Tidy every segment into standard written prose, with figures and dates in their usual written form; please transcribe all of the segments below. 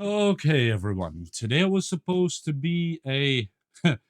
Okay, everyone. Today was supposed to be a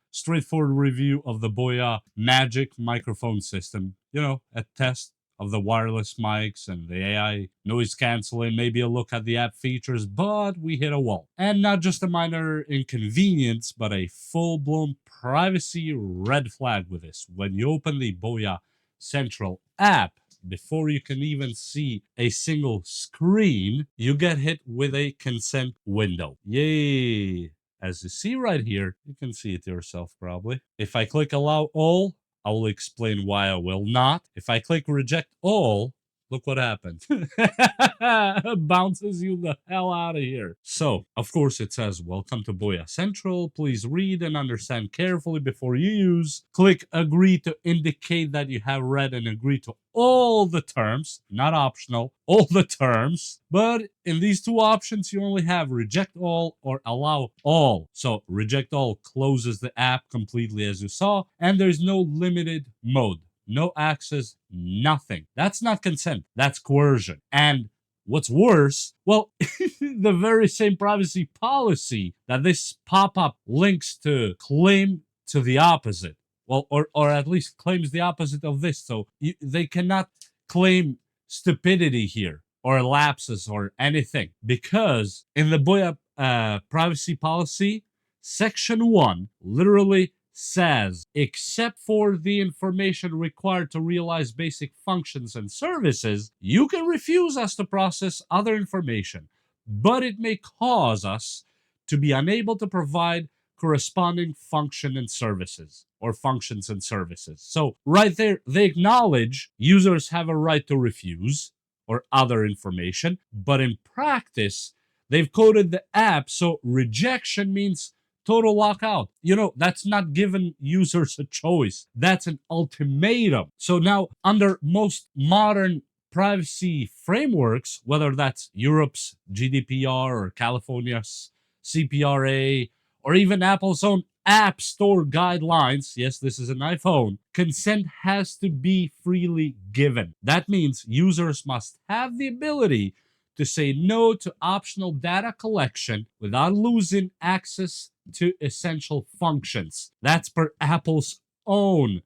straightforward review of the Boya Magic microphone system. You know, a test of the wireless mics and the AI noise canceling, maybe a look at the app features, but we hit a wall. And not just a minor inconvenience, but a full-blown privacy red flag with this. When you open the Boya Central app, before you can even see a single screen, you get hit with a consent window. Yay! As you see right here, you can see it yourself probably. If I click allow all, I will explain why I will not. If I click reject all, look what happened. Bounces you the hell out of here. So, of course, it says, welcome to Boya Central. Please read and understand carefully before you use. Click agree to indicate that you have read and agree to all the terms, not optional, all the terms. But in these two options, you only have reject all or allow all. So reject all closes the app completely as you saw, and there's no limited mode. No access, nothing. That's not consent. That's coercion. And what's worse, well, the very same privacy policy that this pop-up links to claim to the opposite. Well, or at least claims the opposite of this. So they cannot claim stupidity here or lapses or anything because in the Boya privacy policy, section 1 literally says, except for the information required to realize basic functions and services, you can refuse us to process other information, but it may cause us to be unable to provide corresponding function and services or functions and services. So right there, they acknowledge users have a right to refuse or other information, but in practice, they've coded the app so rejection means total lockout. You know, that's not giving users a choice. That's an ultimatum. So now, under most modern privacy frameworks, whether that's Europe's GDPR or California's CPRA, or even Apple's own App Store guidelines, yes, this is an iPhone, consent has to be freely given. That means users must have the ability to say no to optional data collection without losing access to essential functions. That's per Apple's own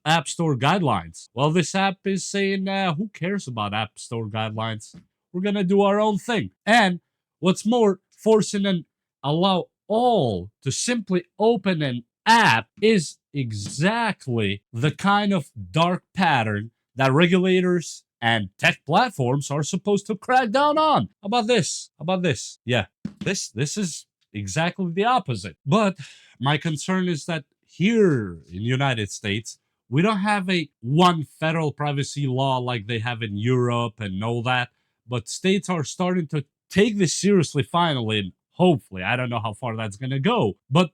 App Store guidelines. Well, this app is saying, who cares about App Store guidelines? We're going to do our own thing. And what's more, forcing and allow all to simply open an app is exactly the kind of dark pattern that regulators and tech platforms are supposed to crack down on. How about this? How about this? Yeah, this is exactly the opposite. But my concern is that here in the United States, we don't have a one federal privacy law like they have in Europe and all that, but states are starting to take this seriously finally, and hopefully, I don't know how far that's going to go, but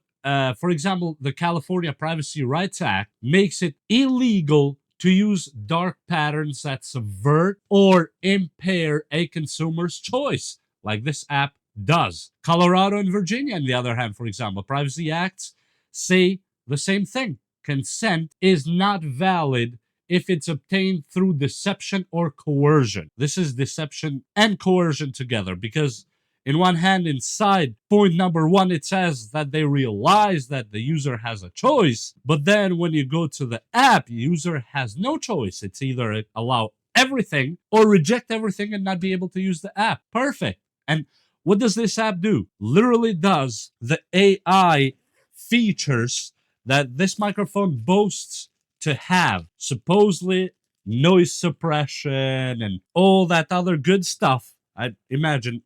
for example, the California Privacy Rights Act makes it illegal to use dark patterns that subvert or impair a consumer's choice, like this app does. Colorado and Virginia, on the other hand, for example, privacy acts say the same thing. Consent is not valid if it's obtained through deception or coercion. This is deception and coercion together because in one hand, inside point number 1, it says that they realize that the user has a choice. But then when you go to the app, user has no choice. It's either allow everything or reject everything and not be able to use the app. Perfect. And what does this app do? Literally does the AI features that this microphone boasts to have. Supposedly noise suppression and all that other good stuff. I imagine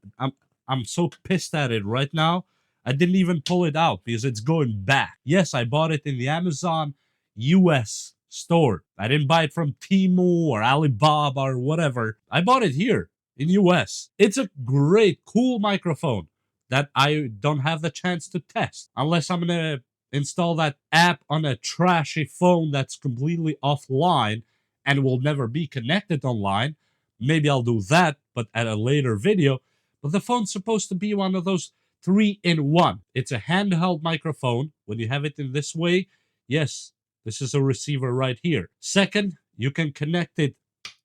I'm so pissed at it right now. I didn't even pull it out because it's going back. Yes, I bought it in the Amazon US store. I didn't buy it from Temu or Alibaba or whatever. I bought it here in US. It's a great, cool microphone that I don't have the chance to test unless I'm going to install that app on a trashy phone that's completely offline and will never be connected online. Maybe I'll do that, but at a later video. But the phone's supposed to be one of those 3-in-1. It's a handheld microphone. When you have it in this way, yes, this is a receiver right here. Second, you can connect it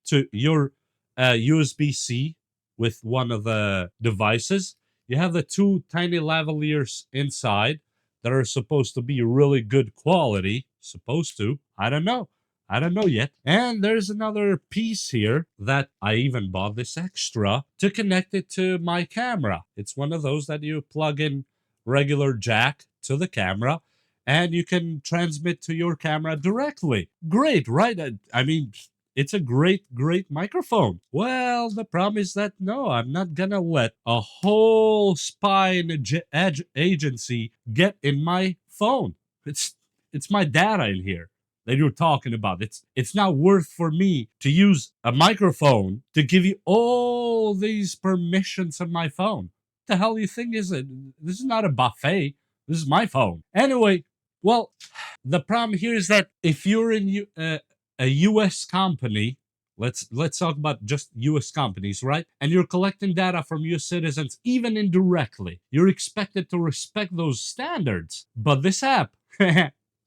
to your USB-C with one of the devices. You have the two tiny lavaliers inside that are supposed to be really good quality. Supposed to. I don't know. I don't know yet. And there's another piece here that I even bought this extra to connect it to my camera. It's one of those that you plug in regular jack to the camera and you can transmit to your camera directly. Great, right? I mean, it's a great microphone. Well, the problem is that no, I'm not gonna let a whole agency get in my phone. It's my data in here that you're talking about. It's not worth for me to use a microphone to give you all these permissions on my phone. What the hell do you think is it? This is not a buffet. This is my phone. Anyway, well, the problem here is that if you're in a U.S. company, let's talk about just U.S. companies, right? And you're collecting data from U.S. citizens, even indirectly. You're expected to respect those standards. But this app,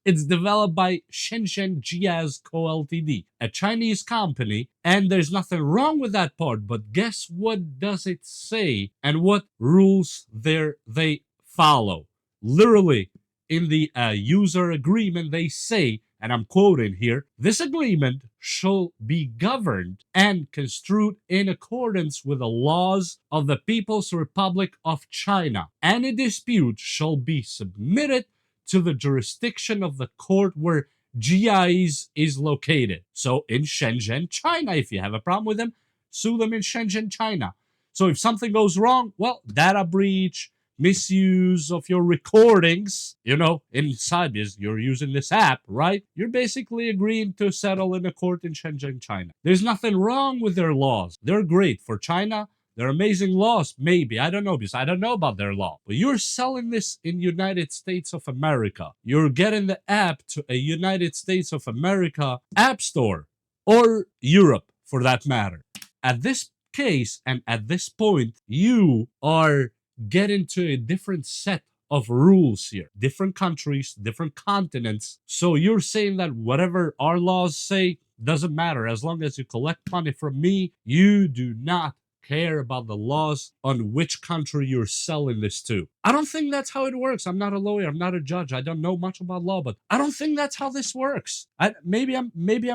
it's developed by Shenzhen Jiaz Co. Ltd., a Chinese company, and there's nothing wrong with that part. But guess what does it say and what rules they follow? Literally, in the user agreement, they say, and I'm quoting here, this agreement shall be governed and construed in accordance with the laws of the People's Republic of China. Any dispute shall be submitted to the jurisdiction of the court where GIEs is located. So in Shenzhen, China, if you have a problem with them, sue them in Shenzhen, China. So if something goes wrong, well, data breach, misuse of your recordings, inside this, you're using this app, right? You're basically agreeing to settle in a court in Shenzhen, China. There's nothing wrong with their laws. They're great for China. They're amazing laws, maybe. I don't know because I don't know about their law. But you're selling this in United States of America. You're getting the app to a United States of America app store or Europe for that matter. At this case and at this point, you are getting to a different set of rules here. Different countries, different continents. So you're saying that whatever our laws say doesn't matter. As long as you collect money from me, you do not care about the laws on which country you're selling this to. I don't think that's how it works. I'm not a lawyer. I'm not a judge. I don't know much about law, but I don't think that's how this works. Maybe I'm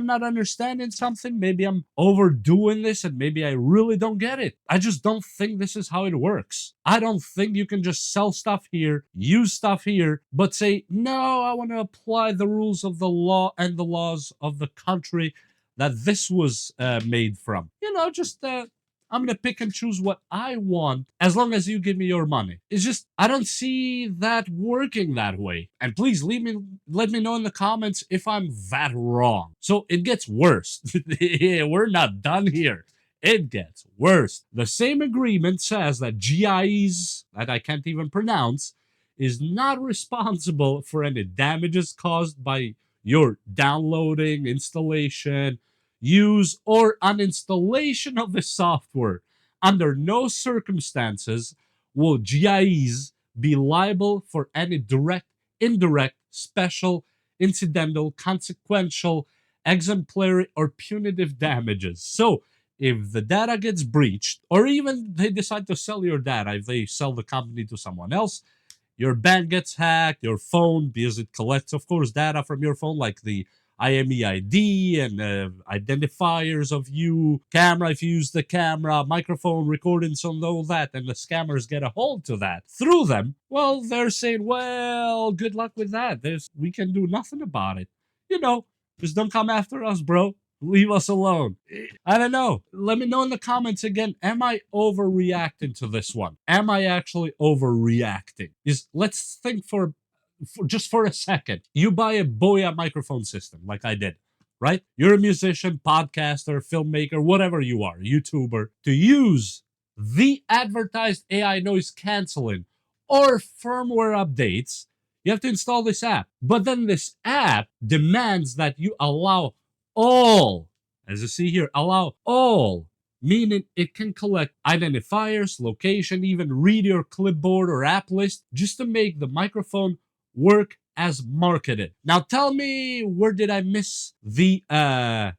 not understanding something. Maybe I'm overdoing this, and maybe I really don't get it. I just don't think this is how it works. I don't think you can just sell stuff here, use stuff here, but say no. I want to apply the rules of the law and the laws of the country that this was made from. I'm going to pick and choose what I want as long as you give me your money. It's just, I don't see that working that way. And please let me know in the comments if I'm that wrong. So it gets worse. We're not done here. It gets worse. The same agreement says that GIEs, that I can't even pronounce, is not responsible for any damages caused by your downloading, installation, use, or uninstallation of the software. Under no circumstances will GIEs be liable for any direct, indirect, special, incidental, consequential, exemplary, or punitive damages. So, if the data gets breached, or even they decide to sell your data, if they sell the company to someone else, your bank gets hacked, your phone, because it collects, of course, data from your phone, like the IMEID and identifiers of you, camera if you use the camera, microphone recordings and all that, and the scammers get a hold to that through them. Well, they're saying, well, good luck with that. We can do nothing about it. Just don't come after us, bro. Leave us alone. I don't know. Let me know in the comments again. Am I overreacting to this one? Am I actually overreacting? Let's think for just for a second. You buy a Boya microphone system like I did, right? You're a musician, podcaster, filmmaker, whatever you are, YouTuber. To use the advertised AI noise canceling or firmware updates, you have to install this app. But then this app demands that you allow all, as you see here, allow all, meaning it can collect identifiers, location, even read your clipboard or app list just to make the microphone work as marketed. Now tell me, where did I miss the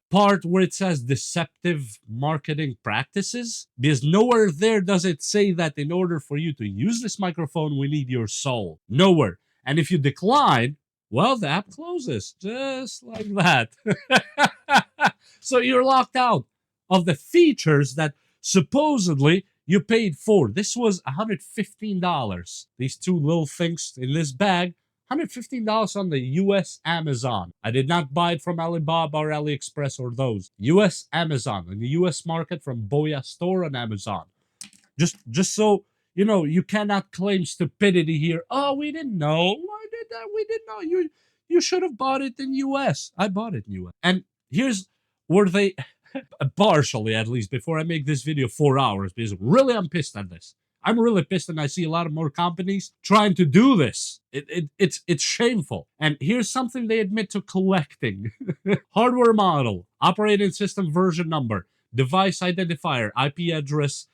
part where it says deceptive marketing practices? Because nowhere there does it say that in order for you to use this microphone, we need your soul. Nowhere. And if you decline, well, the app closes just like that. So you're locked out of the features that supposedly you paid for. This was $115. These two little things in this bag, $115 on the US Amazon. I did not buy it from Alibaba or AliExpress or those. US Amazon, in the US market from Boya store on Amazon. Just so you know, you cannot claim stupidity here. Oh, we didn't know. Why did that? We didn't know. You should have bought it in US. I bought it in US. And here's where they partially, at least, before I make this video 4 hours, because really I'm pissed at this. I'm really pissed, and I see a lot of more companies trying to do this. It's shameful. And here's something they admit to collecting: hardware model, operating system version number, device identifier, IP address,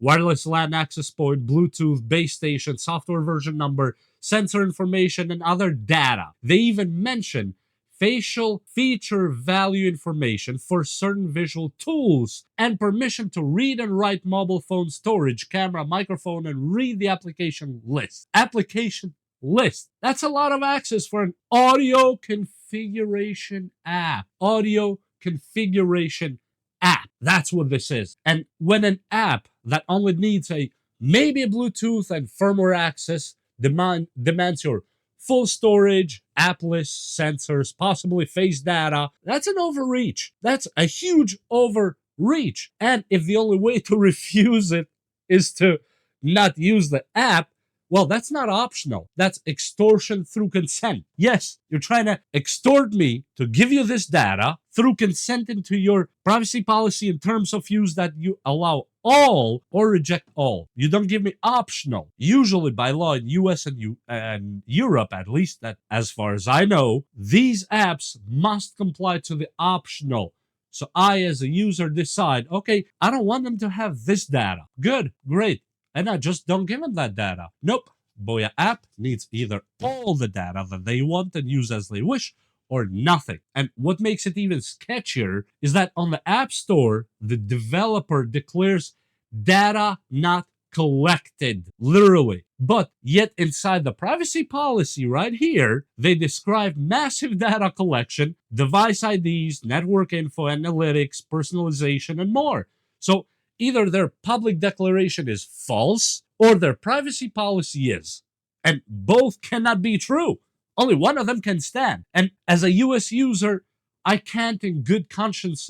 wireless LAN access point, Bluetooth, base station, software version number, sensor information, and other data. They even mention facial feature value information for certain visual tools, and permission to read and write mobile phone storage, camera, microphone, and read the application list. Application list. That's a lot of access for an audio configuration app. Audio configuration app. That's what this is. And when an app that only needs maybe a Bluetooth and firmware access demands your full storage, app list, sensors, possibly face data, that's an overreach. That's a huge overreach. And if the only way to refuse it is to not use the app, well, that's not optional. That's extortion through consent. Yes, you're trying to extort me to give you this data through consent into your privacy policy and terms of use that you allow all or reject all. You don't give me optional. Usually by law in US and Europe, at least, that as far as I know, these apps must comply to the optional. So I, as a user, decide, okay, I don't want them to have this data. Good, great. And I just don't give them that data. Nope. Boya app needs either all the data that they want and use as they wish, or nothing. And what makes it even sketchier is that on the App Store, the developer declares data not collected, literally. But yet inside the privacy policy right here, they describe massive data collection, device IDs, network info, analytics, personalization, and more. So either their public declaration is false or their privacy policy is. And both cannot be true. Only one of them can stand. And as a US user, I can't in good conscience,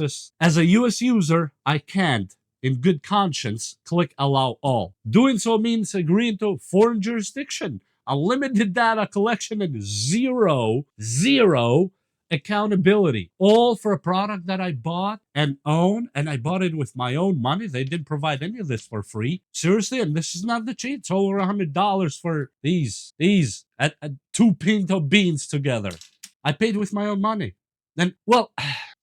in good conscience, click allow all. Doing so means agreeing to foreign jurisdiction, unlimited data collection, and zero accountability, all for a product that I bought and own, and I bought it with my own money. They didn't provide any of this for free. Seriously, and this is not the cheat. It's over $100 for these at 2 pinto beans together. I paid with my own money. And well,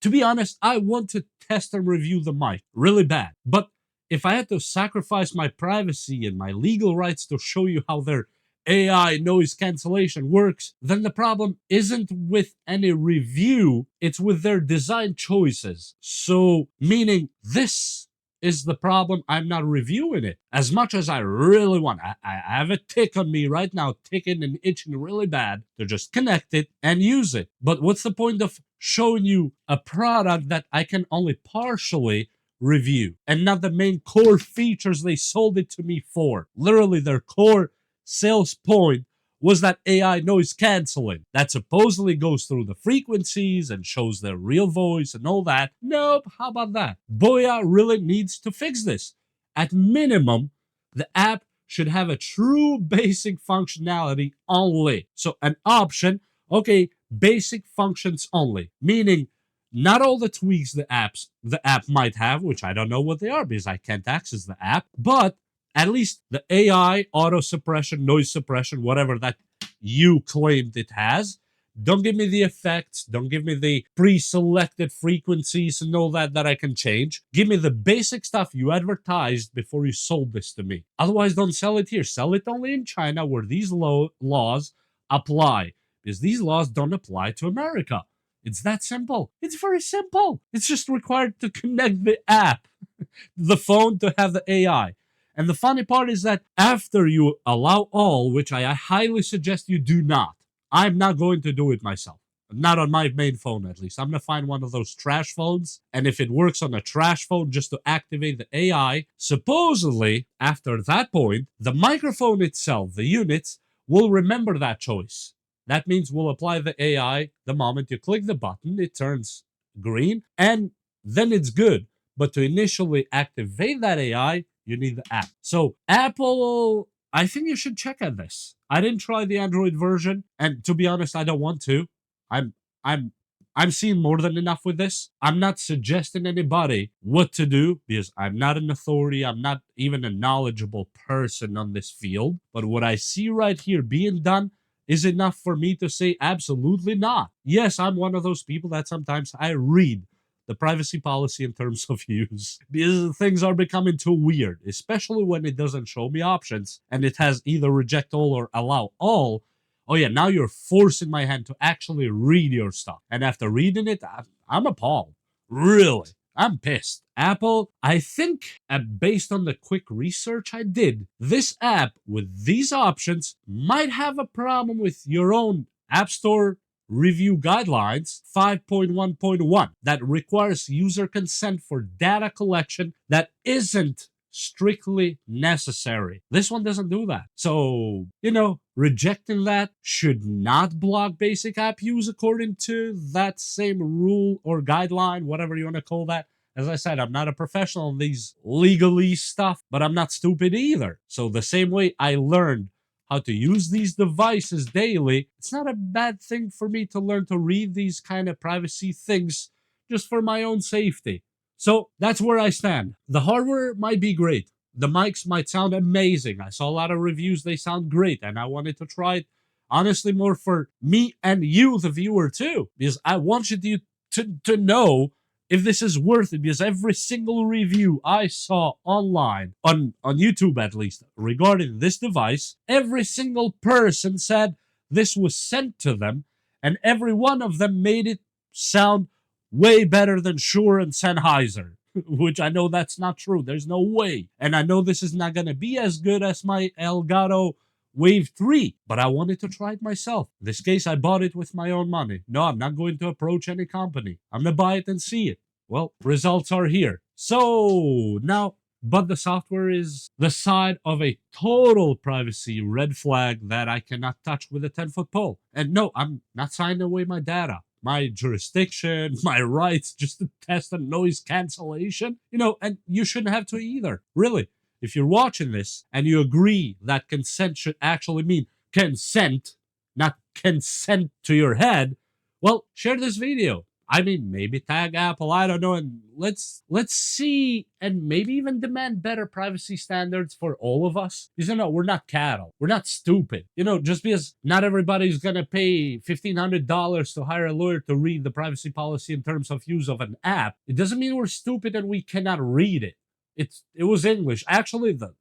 to be honest, I want to test and review the mic really bad. But if I had to sacrifice my privacy and my legal rights to show you how their AI noise cancellation works, then the problem isn't with any review, it's with their design choices. So, meaning this is the problem, I'm not reviewing it. As much as I really want, I have a tick on me right now, ticking and itching really bad to just connect it and use it. But what's the point of showing you a product that I can only partially review and not the main core features they sold it to me for? Literally, their core sales point was that AI noise canceling that supposedly goes through the frequencies and shows their real voice and all that. Nope, how about that? Boya really needs to fix this. At minimum, the app should have a true basic functionality only. So an option, okay, basic functions only, meaning not all the tweaks the app might have, which I don't know what they are because I can't access the app, but at least the AI, auto suppression, noise suppression, whatever that you claimed it has. Don't give me the effects. Don't give me the pre-selected frequencies and all that I can change. Give me the basic stuff you advertised before you sold this to me. Otherwise, don't sell it here. Sell it only in China where these laws apply, because these laws don't apply to America. It's that simple. It's very simple. It's just required to connect the app, the phone, to have the AI. And the funny part is that after you allow all, which I highly suggest you do not, I'm not going to do it myself. Not on my main phone, at least. I'm going to find one of those trash phones. And if it works on a trash phone just to activate the AI, supposedly, after that point, the microphone itself, the units, will remember that choice. That means we'll apply the AI the moment you click the button, it turns green, and then it's good. But to initially activate that AI, you need the app. So Apple, I think you should check at this. I didn't try the Android version, and to be honest, I don't want to. I'm I'm I'm seeing more than enough with this. I'm not suggesting anybody what to do because I'm not an authority. I'm not even a knowledgeable person on this field. But what I see right here being done is enough for me to say absolutely not. Yes, I'm one of those people that sometimes I read the privacy policy in terms of use because things are becoming too weird, especially when it doesn't show me options and it has either reject all or allow all. Oh yeah, now you're forcing my hand to actually read your stuff. And after reading it, I'm appalled. Really. I'm pissed. Apple, I think, based on the quick research I did, this app with these options might have a problem with your own App Store review guidelines 5.1.1 that requires user consent for data collection that isn't strictly necessary. This one doesn't do that. So, rejecting that should not block basic app use according to that same rule or guideline, whatever you want to call that. As I said, I'm not a professional in these legalese stuff, but I'm not stupid either. So the same way I learned how to use these devices daily, it's not a bad thing for me to learn to read these kind of privacy things just for my own safety. So that's where I stand. The hardware might be great. The mics might sound amazing. I saw a lot of reviews, they sound great, and I wanted to try it honestly more for me and you, the viewer, too, because I want you to know if this is worth it, because every single review I saw online, on YouTube at least, regarding this device, every single person said this was sent to them, and every one of them made it sound way better than Shure and Sennheiser, which I know that's not true. There's no way. And I know this is not going to be as good as my Elgato Wave 3, but I wanted to try it myself. In this case, I bought it with my own money. No, I'm not going to approach any company. I'm going to buy it and see it. Well, results are here. So now, but the software is the side of a total privacy red flag that I cannot touch with a 10-foot pole. And no, I'm not signing away my data, my jurisdiction, my rights just to test a noise cancellation. And you shouldn't have to either. Really. If you're watching this and you agree that consent should actually mean consent, not consent to your head, well, share this video. I mean, maybe tag Apple, I don't know, and let's see, and maybe even demand better privacy standards for all of us. Because, we're not cattle. We're not stupid. Just because not everybody's going to pay $1,500 to hire a lawyer to read the privacy policy in terms of use of an app, it doesn't mean we're stupid and we cannot read it. It was English. Actually, the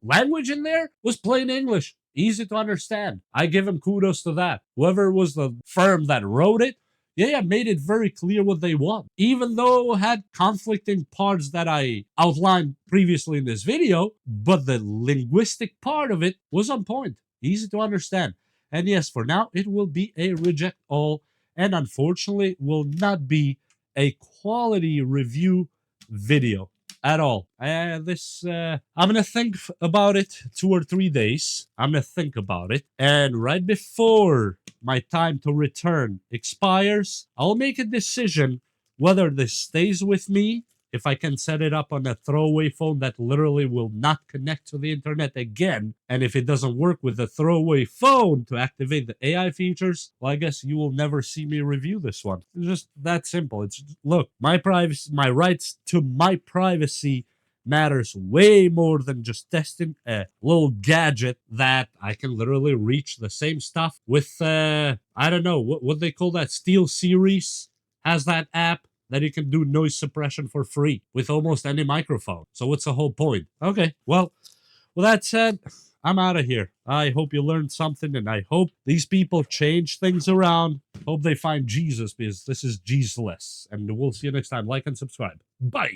language in there was plain English. Easy to understand. I give him kudos to that. Whoever was the firm that wrote it, yeah, made it very clear what they want. Even though it had conflicting parts that I outlined previously in this video, but the linguistic part of it was on point. Easy to understand. And yes, for now, it will be a reject all, and unfortunately will not be a quality review video at all. I'm gonna think about it 2 or 3 days. I'm gonna think about it, and right before my time to return expires, I'll make a decision whether this stays with me, if I can set it up on a throwaway phone that literally will not connect to the internet again, and if it doesn't work with the throwaway phone to activate the AI features, well, I guess you will never see me review this one. It's just that simple. Look, my privacy, my rights to my privacy matters way more than just testing a little gadget that I can literally reach the same stuff with, I don't know, what they call that, Steel Series has that app that you can do noise suppression for free with almost any microphone. So what's the whole point? Okay, well, that said, I'm out of here. I hope you learned something, and I hope these people change things around. Hope they find Jesus, because this is Jesus-less. And we'll see you next time. Like and subscribe. Bye.